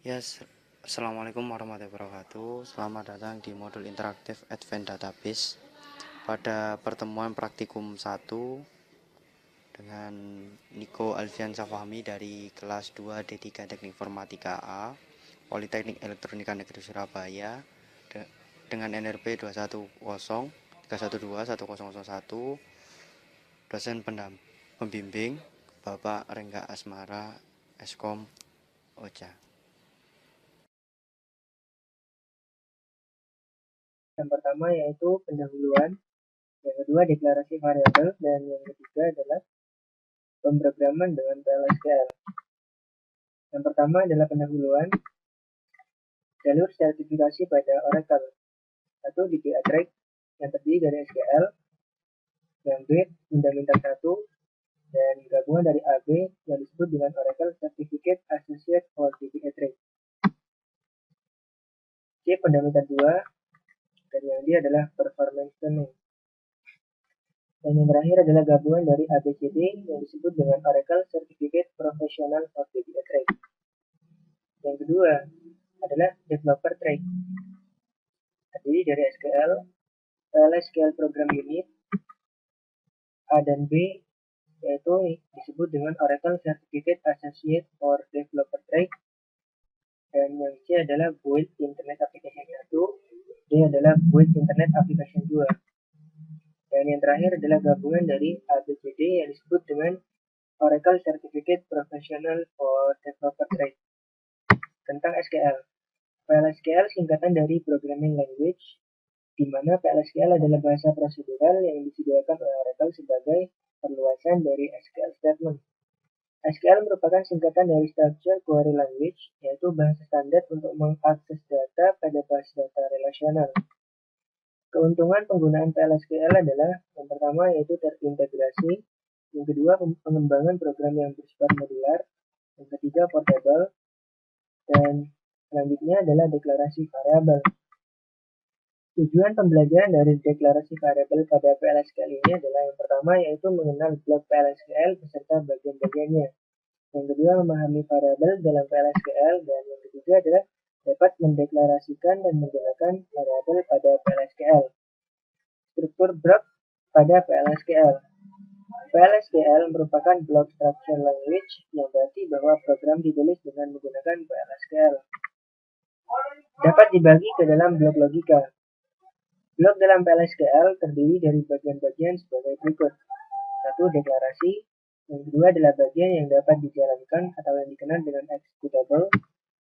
Assalamualaikum warahmatullahi wabarakatuh. Selamat datang di modul interaktif Advanced Database. Pada pertemuan praktikum 1 dengan Niko Alfiansa Fahmi dari kelas 2 D3 Teknik Informatika A, Politeknik Elektronika Negeri Surabaya, dengan NRP 2103101, dosen pembimbing Bapak Rengga Asmara, Eskom Oja. Yang pertama yaitu pendahuluan, yang kedua deklarasi variabel, dan yang ketiga adalah pemrograman dengan PLSQL. Yang pertama adalah pendahuluan, jalur sertifikasi pada Oracle. Satu DBA Track yang terdiri dari SQL, yang B fundamental 1, dan gabungan dari AB yang disebut dengan Oracle Certificate Associate for DBA Track. C fundamental 2, dan yang D adalah performance tuning. Dan yang terakhir adalah gabungan dari ABCD yang disebut dengan Oracle Certificate Professional for DBA Track. Yang kedua adalah Developer Track, terdiri dari SQL, PLSQL Program Unit, A dan B, yaitu disebut dengan Oracle Certificate Associate for Developer Track. Dan yang C adalah Build Internet Application 1, D adalah Build Internet Application 2. Dan yang terakhir adalah gabungan dari ABCD yang disebut dengan Oracle Certificate Professional for Developer Track. Tentang SQL, PLSQL singkatan dari Programming Language, di mana PLSQL adalah bahasa prosedural yang disediakan oleh Oracle sebagai perluasan dari SQL Statement. SQL merupakan singkatan dari Structured Query Language, yaitu bahasa standar untuk mengakses data pada base data relasional. Keuntungan penggunaan PLSQL adalah yang pertama yaitu terintegrasi, yang kedua pengembangan program yang bersifat modular, yang ketiga portable, dan selanjutnya adalah deklarasi variabel. Tujuan pembelajaran dari deklarasi variabel pada PLSQL ini adalah yang pertama yaitu mengenal blok PLSQL beserta bagian-bagiannya. Yang kedua memahami variabel dalam PLSQL, dan yang ketiga adalah dapat mendeklarasikan dan menggunakan variabel pada PLSQL. Struktur blok pada PLSQL. PLSQL merupakan block structure language yang berarti bahwa program ditulis dengan menggunakan PLSQL. Dapat dibagi ke dalam blok logika. Blok dalam PLSQL terdiri dari bagian-bagian sebagai berikut. Satu, deklarasi. Yang kedua adalah bagian yang dapat dijalankan atau yang dikenal dengan executable.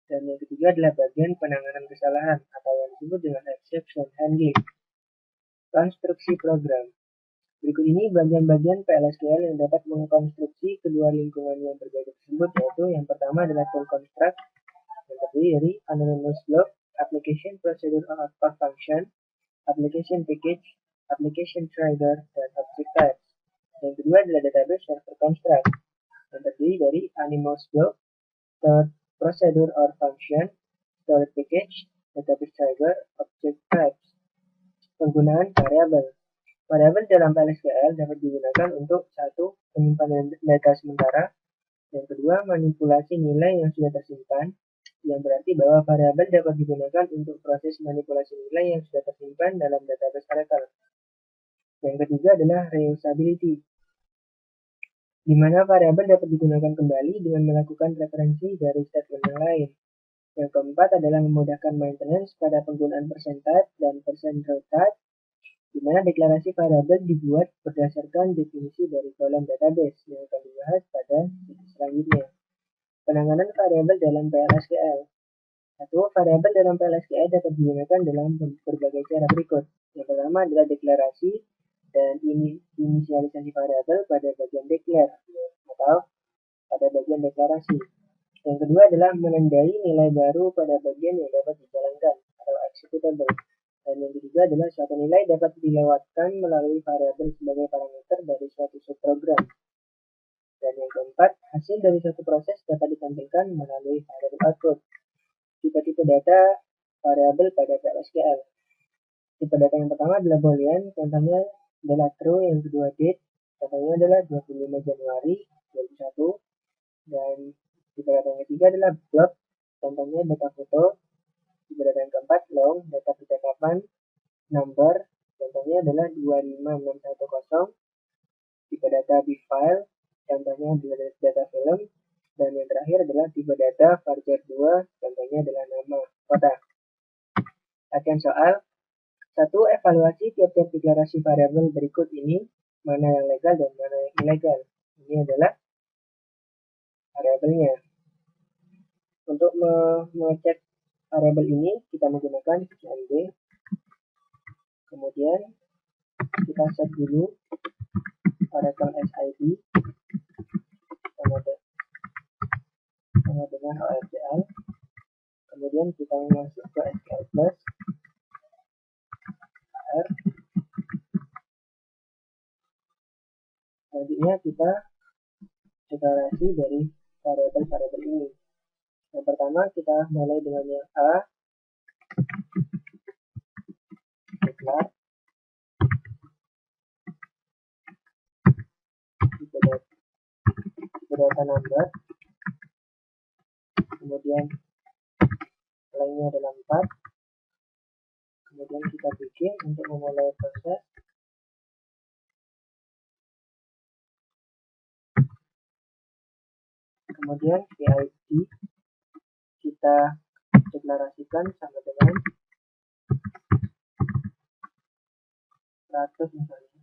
Dan yang ketiga adalah bagian penanganan kesalahan atau yang disebut dengan exception handling. Konstruksi program. Berikut ini bagian-bagian PLSQL yang dapat mengkonstruksi kedua lingkungan yang berbeda tersebut, yaitu yang pertama adalah tool construct yang terdiri dari anonymous block, application procedure or function, application package, application trigger, dan object types. Yang kedua adalah database server construct yang terdiri dari anonymous block, procedure or function, storage package, database trigger, object types. Penggunaan variabel. Variabel dalam PLSQL dapat digunakan untuk satu, penyimpanan data sementara, yang kedua, manipulasi nilai yang sudah tersimpan, yang berarti bahwa variabel dapat digunakan untuk proses manipulasi nilai yang sudah tersimpan dalam database Oracle. Yang ketiga adalah reusability, di mana variabel dapat digunakan kembali dengan melakukan referensi dari statement yang lain. Yang keempat adalah memudahkan maintenance pada penggunaan %type dan %row-type, di mana deklarasi variabel dibuat berdasarkan definisi dari kolom database yang akan dibahas pada sesi selanjutnya. Penanganan variabel dalam PLSQL. Satu, variabel dalam PLSQL dapat digunakan dalam berbagai cara berikut. Yang pertama adalah deklarasi dan inisialisasi variabel pada bagian declare atau pada bagian deklarasi. Yang kedua adalah menandai nilai baru pada bagian yang dapat dijalankan atau executable. Dan yang ketiga adalah suatu nilai dapat dilewatkan melalui variabel sebagai parameter dari suatu subprogram. Dan yang keempat, hasil dari suatu proses dapat ditampilkan melalui variabel output. Tipe-tipe data variabel pada PLSQL. Tipe data yang pertama adalah boolean, contohnya adalah true, yang kedua date, contohnya adalah 25 Januari 2021. Dan tipe data yang ketiga adalah block, contohnya data foto. Tipe data yang keempat, long, data percakapan. Number, contohnya adalah 25610. Tipe data big file, contohnya adalah data film. Dan yang terakhir adalah tipe data varchar 2, contohnya adalah nama kota. Latihan soal. 1. Evaluasi tiap-tiap deklarasi variabel berikut ini, mana yang legal dan mana yang ilegal. Ini adalah variabelnya. Untuk mengecek variabel ini, kita menggunakan cmd. Kemudian kita set dulu Oracle SID sama dengan ORCL. Kemudian kita masuk ke SQL Plus R. Selanjutnya kita deklarasi dari variabel-variabel ini. Yang pertama kita mulai dengan yang A, declare tipe data number, kemudian lainnya adalah 4. Kemudian kita bikin untuk memulai proses. Kemudian PID kita deklarasikan sama dengan 100 misalnya,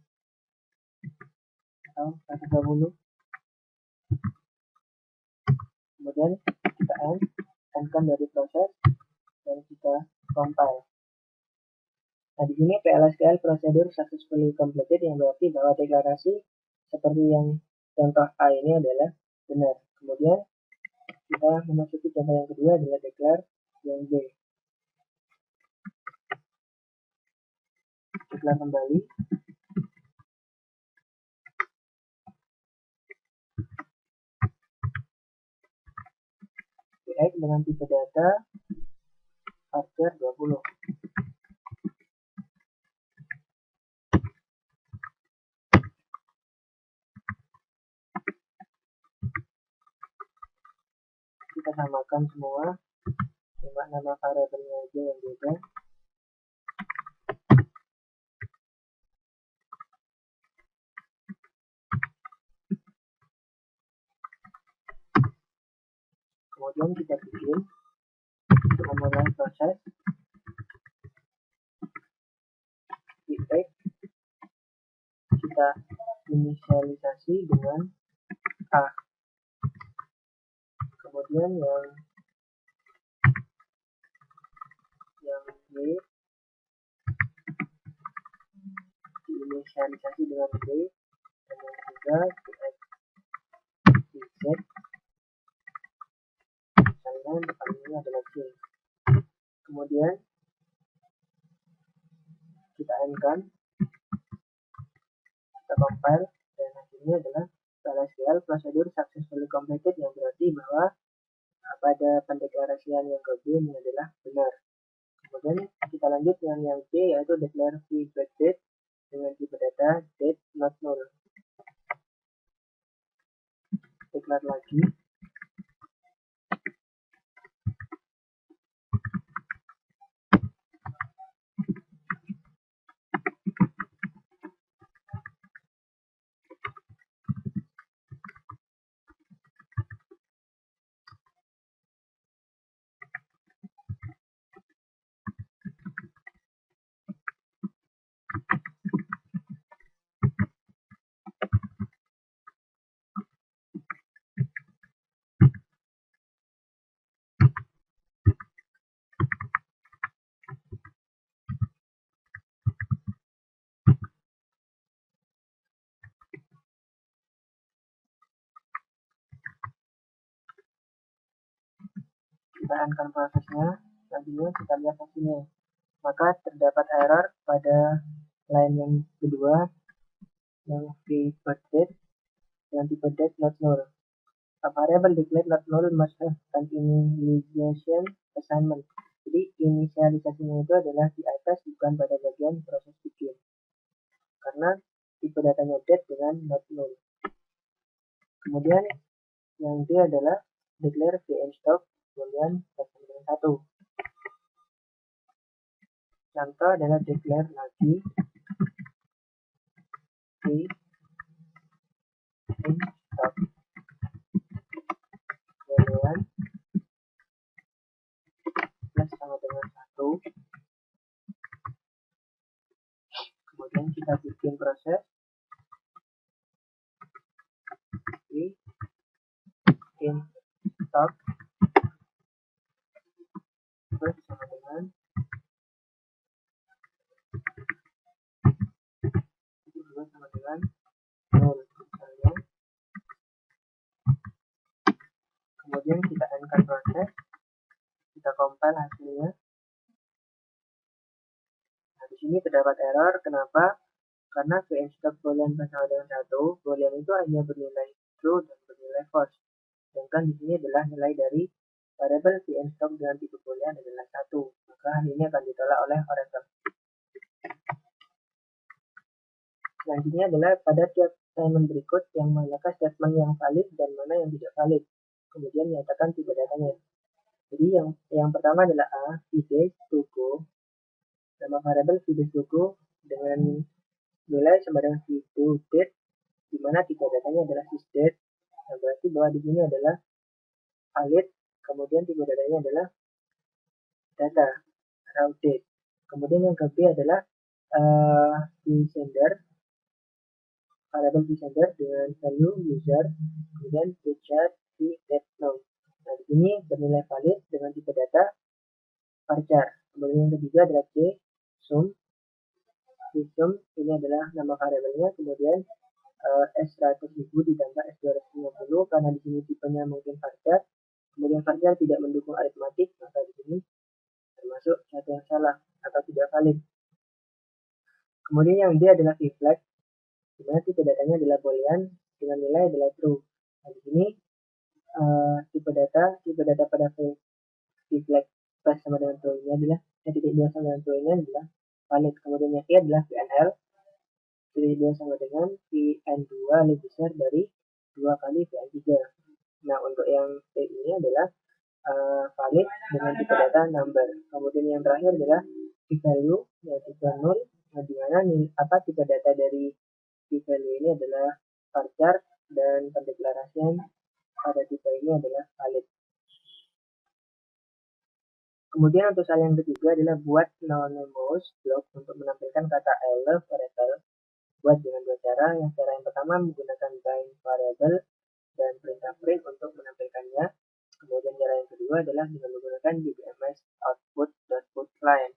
atau 120. Kemudian kita end-kan dari proses dan kita compile. Nah, di sini PLSQL procedure successfully completed, yang berarti bahwa deklarasi seperti yang contoh A ini adalah benar. Kemudian kita memasuki contoh yang kedua adalah declare yang B. Declare kembali. PX dengan tipe data varchar 20. Kita samakan semua, cuma nama variabelnya aja yang beda. Kemudian kita bikin memulai proses. PX kita inisialisasi dengan A. Kemudian yang B diinisialisasi dengan B, dan yang ketiga PX Z, misalnya depan ini adalah C. Kemudian kita end-kan, kita compile, dan hasilnya adalah PLSQL procedure successfully completed, yang berarti bahwa pada pendeklarasian yang ke B ini adalah benar. Kemudian kita lanjut dengan yang C, yaitu declare v-date dengan tipe data date not null. Declare lagi. Kita end-kan prosesnya, selanjutnya kita lihat hasilnya. Maka terdapat error pada line yang kedua, yang v-date dengan tipe date not null. A variable declared not null must have an initialization assignment. Jadi inisialisasinya itu adalah di atas, bukan pada bagian proses bikin, karena tipe datanya date dengan not null. Kemudian yang D adalah declare vnstock boolean plus sama dengan 1. Contoh adalah declare lagi int stop boolean plus sama dengan 1. Kemudian kita bikin proses int stop plus sama dengan itu juga sama dengan 0 misalnya. Kemudian kita endkan proses, kita compile hasilnya. Nah, di sini terdapat error. Kenapa? Karena vn stop boolean bersama dengan 1, boolean itu hanya bernilai true dan bernilai false. Sedangkan di sini adalah nilai dari variabel vn stop dengan tipe boolean adalah 1. Maka hal ini akan ditolak oleh oracle. Selanjutnya adalah pada tiap statement berikut yang manakah statement yang valid dan mana yang tidak valid. Kemudian nyatakan tipe datanya. Jadi yang pertama adalah A, Fides to go. Nama variabel Fides to go dengan nilai sama dengan to date, di mana tipe datanya adalah sysdate. Nah, berarti bahwa di sini adalah valid. Kemudian tipe datanya adalah data raw date. Kemudian yang ke B adalah sender, variabel sender dengan value user, kemudian chat date now. Nah, di sini bernilai valid dengan tipe data varchar. Kemudian yang ketiga adalah C, sum. Sum ini adalah nama variabelnya, kemudian S100.000 ditambah S250 karena di sini tipenya mungkin varchar. Kemudian varchar tidak mendukung aritmatik, maka di sini termasuk satu yang salah atau tidak valid. Kemudian yang D adalah flag, di mana tipe datanya adalah boolean dengan nilai adalah true. Nah, di sini tipe data pada flag plus sama dengan true ini adalah titik 2 sama dengan true ini adalah valid. Kemudian yang E adalah VNL, titik 2 sama dengan VN2 lebih besar dari 2 kali VN3. Nah, untuk yang T ini adalah valid dengan tipe data number. Kemudian yang terakhir adalah value yang tipe 0, nah, di mana tipe data dari value ini adalah varchar dan pendeklarasian pada tipe ini adalah valid. Kemudian untuk hal yang ketiga adalah buat anonymous block untuk menampilkan kata I love Oracle. Buat dengan dua cara. Yang cara yang pertama menggunakan bind variable dan perintah print untuk menampilkannya. Kemudian cara yang kedua adalah dengan menggunakan dbms output.put line.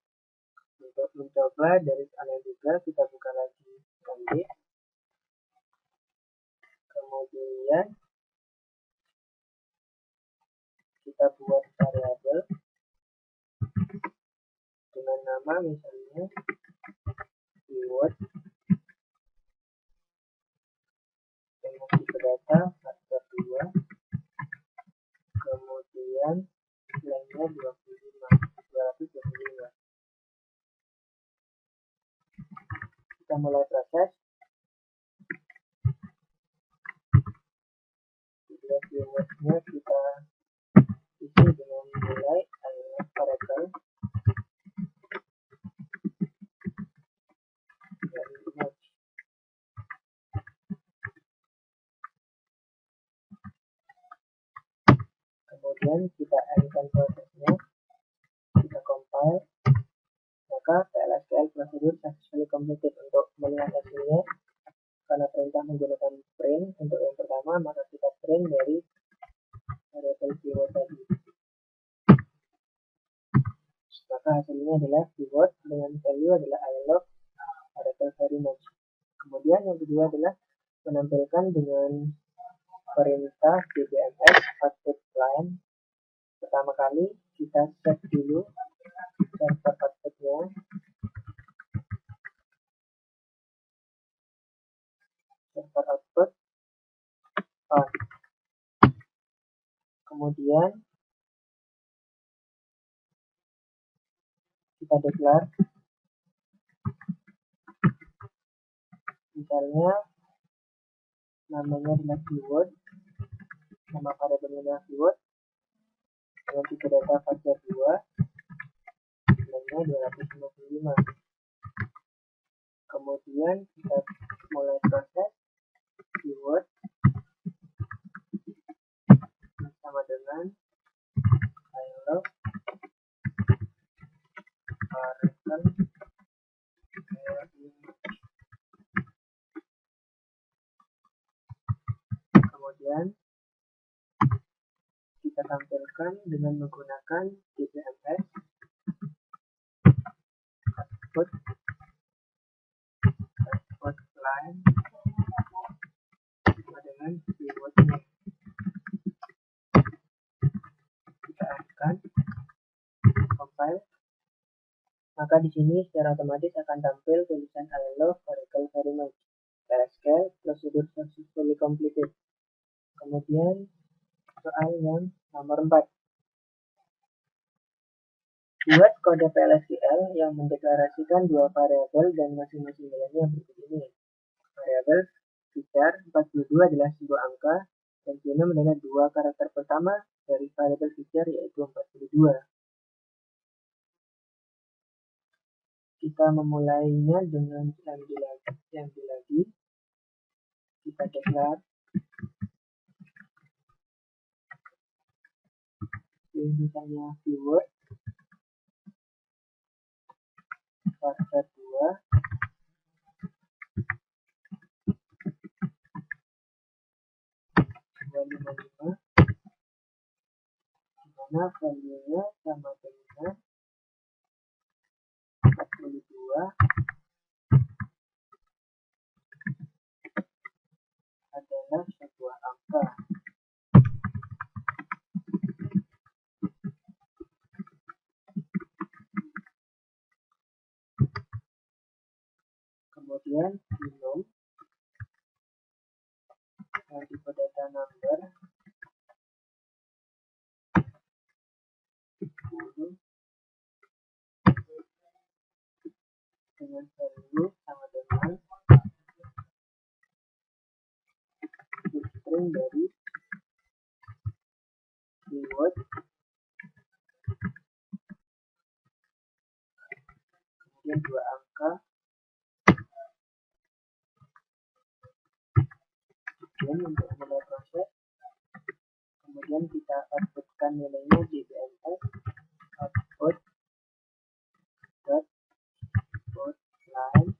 Untuk mencoba dari hal yang juga kita buka lagi command. Kemudian kita buat variabel dengan nama misalnya keyword dengan tipe data faktor 2, kemudian nilainya 225. Kita mulai proses. Keywordnya kita isi dengan nilai Oracle dan image. Kemudian kita endkan prosesnya, kita compile, maka PLSQL prosedur successfully completed. Untuk melihat hasilnya, karena perintah menggunakan print untuk yang pertama, maka kita print dari variable keyword tadi. Maka hasilnya adalah keyword dengan value adalah I love Oracle very much. Kemudian yang kedua adalah menampilkan dengan perintah dbms output line. Pertama kali kita set dulu server outputnya, server output on. Kemudian kita declare misalnya namanya adalah keyword, nama variabelnya adalah keyword, dengan tipe data faktor 2, nilainya 255. Kemudian kita mulai proses keyword sama dengan I love Oracle. Kemudian kita tampilkan dengan menggunakan DBMS output line sama dengan keywordnya. Kita akan compile, maka di sini secara otomatis akan tampil tulisan I love Oracle very much. PLSQL prosedur successfully completed. Kemudian soal yang nomor 4. Buat kode PLSQL yang mendeklarasikan dua variabel dan masing-masing nilainya berikut ini. Variabel feature 42 adalah sebuah angka dan genome adalah dua karakter pertama dari variabel feature yaitu 42. Kita memulainya dengan ambil lagi. Kita declare misalnya keyword faktor 2 255, dimana value-nya sama dengan 42 adalah sebuah angka. Kemudian genome yang tipe data number 10 dengan value sama dengan string dari keyword, kemudian dua angka, kemudian untuk mulai proses, kemudian kita outputkan nilainya di DBMS output dot output line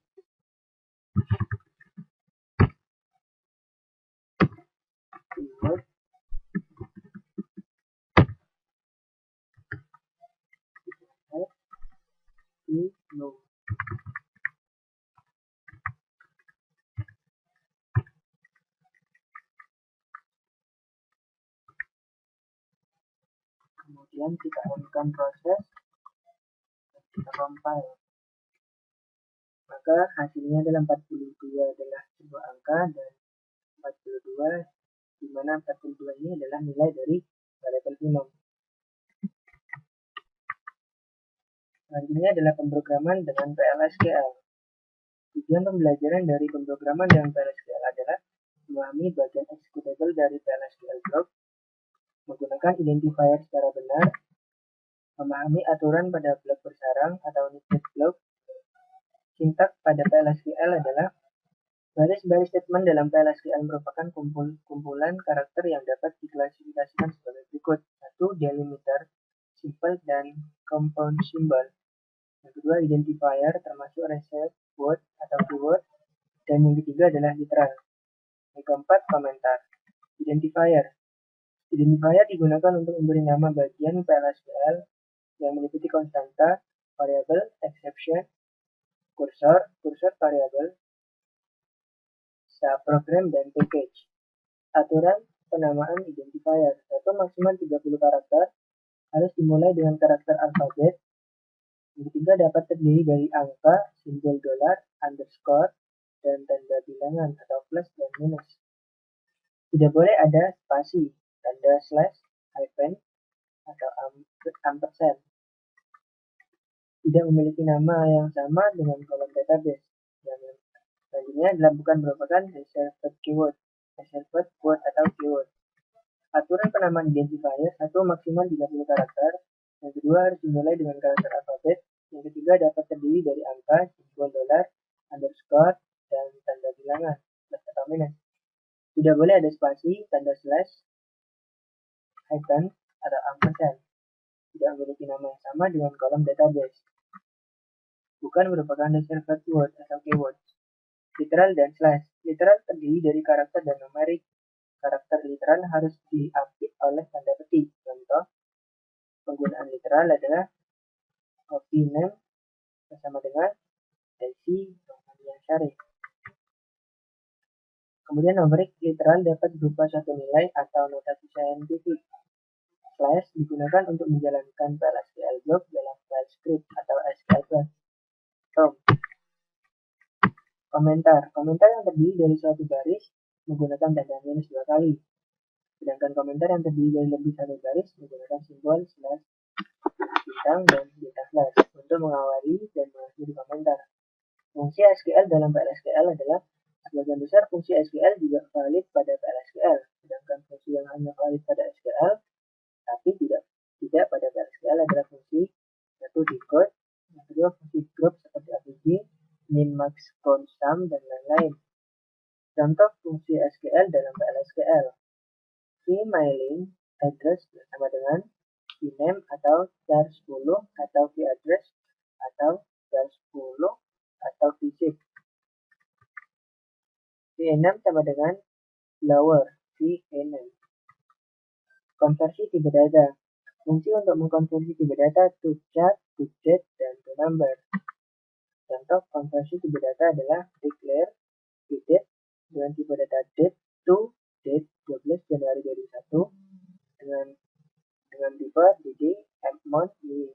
keyword di no. Kemudian kita runkan proses dan kita compile, maka hasilnya adalah 42 adalah sebuah angka dan 42 di mana 42 ini adalah nilai dari variabel genome. Selanjutnya adalah pemrograman dengan PLSQL. Tujuan pembelajaran dari pemrograman dengan PLSQL adalah memahami bagian executable dari PLSQL block, menggunakan identifier secara benar, memahami aturan pada blok bersarang atau nested block. Sintaks pada PLSQL adalah baris-baris statement dalam PLSQL merupakan kumpulan karakter yang dapat diklasifikasikan sebagai berikut. 1. Delimiter, simple, dan compound symbol. Yang kedua, identifier termasuk reserved word atau keyword. Dan yang ketiga adalah literal. Yang keempat, komentar. Identifier. Identifier digunakan untuk memberi nama bagian PLSQL yang meliputi konstanta, variable, exception, kursor variable, subprogram, dan package. Aturan penamaan identifier. 1. Maksimal 30 karakter. Harus dimulai dengan karakter alfabet. Yang ketiga dapat terdiri dari angka, simbol dolar, underscore, dan tanda bilangan atau plus dan minus. Tidak boleh ada spasi, tanda slash, hyphen, atau ampersand. Tidak memiliki nama yang sama dengan kolom database. Yang selanjutnya adalah bukan merupakan reserved keyword, reserved word atau keyword. Aturan penamaan identifier, satu maksimal 30 karakter, yang kedua harus dimulai dengan karakter alfabet, yang ketiga dapat terdiri dari angka, simbol dolar, underscore, dan tanda bilangan, plus atau minus. Tidak boleh ada spasi, tanda slash, hyphen, atau ampersand. Tidak memiliki nama yang sama dengan kolom database. Bukan merupakan dasar keyword atau keyword. Literal dan slash. Literal terdiri dari karakter dan numerik. Karakter literal harus diapit oleh tanda petik. Contoh, penggunaan literal adalah copy name bersama dengan Desi Rohmania Syarif. Kemudian numerik literal dapat berupa suatu nilai atau notasi saintifik. Slash digunakan untuk menjalankan PLSQL block dalam file script atau SQL prompt. Komentar. Komentar yang terdiri dari suatu baris menggunakan tanda minus 2 kali. Sedangkan komentar yang terdiri dari lebih satu baris menggunakan simbol slash, bintang, dan bintang slash untuk mengawali dan mengakhiri komentar. Fungsi SQL dalam PLSQL adalah sebagian besar fungsi SQL juga valid pada PLSQL, sedangkan fungsi yang hanya valid pada SQL tapi tidak pada PLSQL adalah fungsi satu decode, yang kedua fungsi group seperti AVG, min, max, count, sum, dan lain-lain. Contoh fungsi SQL dalam PLSQL. vMailing address bersama dengan vname atau char 10 atau vaddress atau char 10 atau vzip. vename sama dengan lower vename. Konversi tipe data. Fungsi untuk mengkonversi tipe data to char, to date, dan to number. Contoh konversi tipe data adalah declare date dengan tipe data date to date 12 Januari 2021 dengan tipe dd month ini.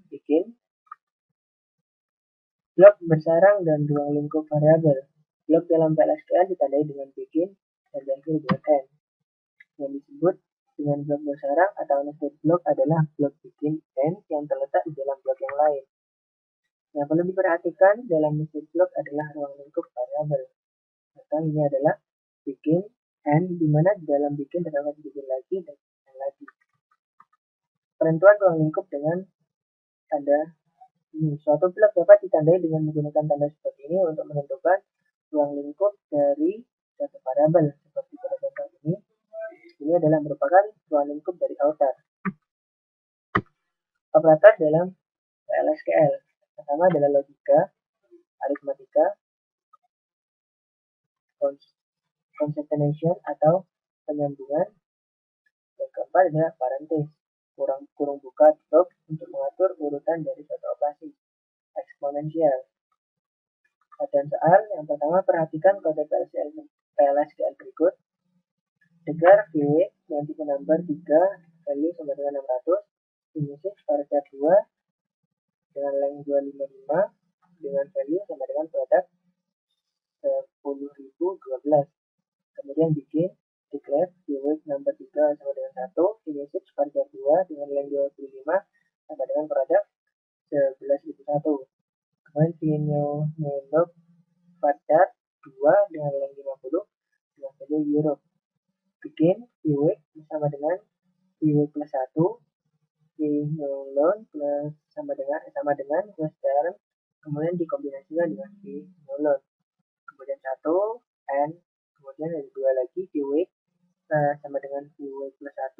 Bikin blok bersarang dan ruang lingkup variabel. Blok dalam PLSQL ditandai dengan bikin dan diakhiri dengan n. Yang disebut dengan blok bersarang atau nested block adalah blok bikin n yang terletak di dalam blok yang lain. Yang perlu diperhatikan dalam nested block adalah ruang lingkup variabel. Contoh ini adalah bikin n, di mana di dalam bikin terdapat bikin lagi dan bikin lagi. Penentuan ruang lingkup dengan tanda ini. Suatu blok dapat ditandai dengan menggunakan tanda seperti ini untuk menentukan ruang lingkup dari suatu variabel. Seperti pada contoh ini. Ini adalah merupakan ruang lingkup dari outer. Operator dalam PLSQL. Pertama adalah logika, aritmatika, concatenation atau penyambungan. Yang keempat adalah parenthesis, kurung buka tutup untuk mengatur urutan dari suatu operasi. Eksponensial. Latihan soal yang pertama, perhatikan kode PLSQL berikut. Declare view yang tipe number 3 value sama dengan 600, finishing variable 2 dengan length 255 dengan value sama dengan produk 10.012. Kemudian bikin declare view number 3 sama dengan 1, finishing variable 2 dengan length 25 sama dengan produk 11.001. Kemudian finalog pada 2 dengan length 50 dengan value euro. Bikin view sama dengan view plus 1, finalog plus sama dengan plus term, kemudian dikombinasikan dengan finalog. Kemudian 1 and kemudian ada 2 lagi view sama dengan view plus 1,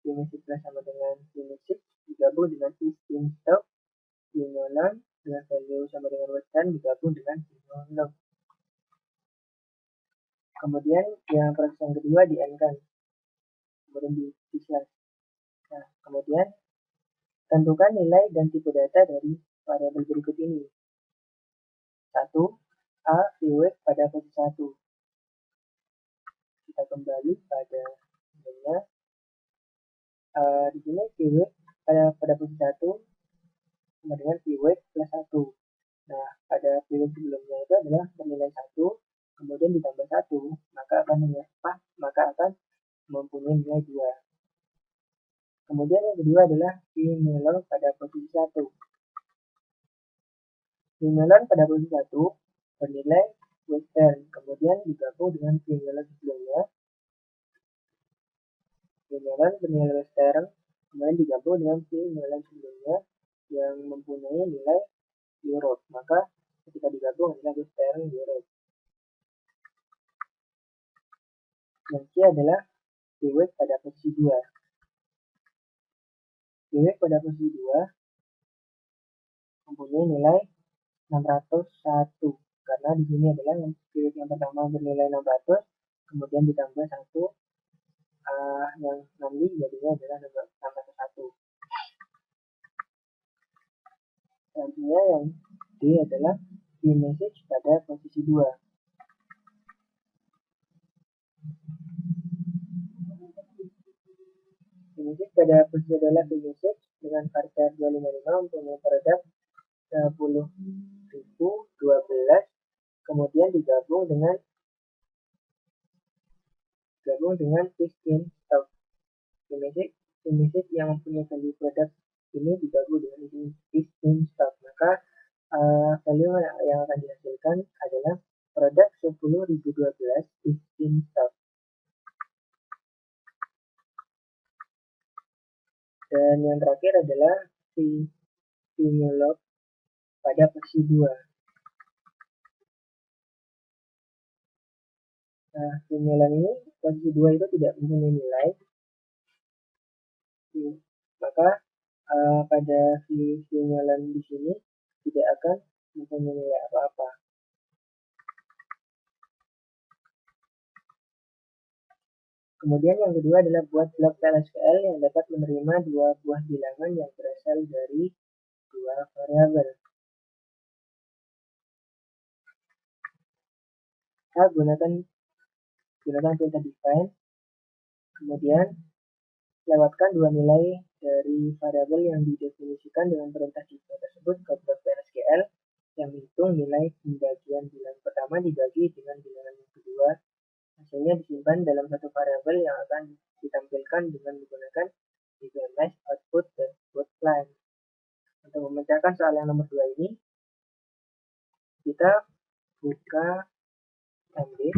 finish plus sama dengan finish digabung dengan in stock, finalog dengan value sama dengan western digabung dengan finalog. Kemudian yang proses yang kedua di end kan, kemudian di slash. Nah, kemudian tentukan nilai dan tipe data dari variabel berikut ini. 1. A view pada posisi 1. Kita kembali pada sebenarnya. Di sini view pada posisi 1 sama dengan view plus 1. Nah, pada view sebelumnya itu adalah bernilai 1, kemudian ditambah 1, maka akan mempunyai nilai 2. Kemudian yang kedua adalah finalog pada posisi 1. Finalog pada posisi 1 bernilai western, kemudian digabung dengan finalog sebelumnya, P-nilon bernilai Westereng kemudian digabung dengan P-nilon sebelumnya yang mempunyai nilai Europe, maka ketika digabung adalah Westereng Europe. Yang C adalah Dewey pada posisi 2. Dewey pada posisi 2 mempunyai nilai 601 karena di sini adalah yang pertama bernilai 600 kemudian ditambah 1 yang nanti jadinya adalah 601. Selanjutnya yang D adalah key message pada posisi 2. Key message pada posisi adalah key message dengan harga 255 mempunyai produk 10.012 kemudian digabung dengan in stock. Key message yang mempunyai value produk ini digabung dengan in stock, maka value yang akan dihasilkan adalah produk 10.012 in stock. Dan yang terakhir adalah P-nilon pada posisi 2. Nah, P-nilon ini posisi 2 itu tidak mempunyai nilai, maka pada P-nilon di sini tidak akan mempunyai nilai apa-apa. Kemudian yang kedua adalah buat blok TLSQL yang dapat menerima dua buah bilangan yang berasal dari dua variabel. Kita gunakan perintah define, kemudian lewatkan dua nilai dari variabel yang didefinisikan dengan perintah define tersebut ke blok TLSQL yang menghitung nilai pembagian bilangan pertama dibagi dengan bilangan yang kedua. Hasilnya disimpan dalam satu variabel yang akan ditampilkan dengan menggunakan DBMS output dan both line. Untuk memecahkan soal yang nomor 2 ini, kita buka MD.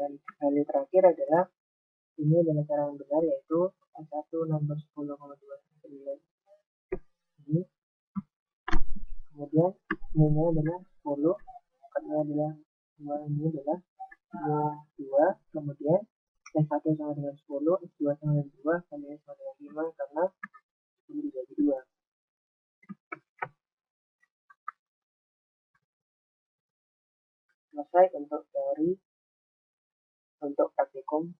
Dan value terakhir adalah ini adalah cara yang benar, yaitu S1 nomor 10,2 ini. Kemudian nilainya adalah 10, akarnya adalah 2, ini adalah 2, kemudian S1 sama dengan 10, S2 sama dengan 2, value sama dengan 5 karena ini dibagi 2. Selesai untuk teori, untuk praktikum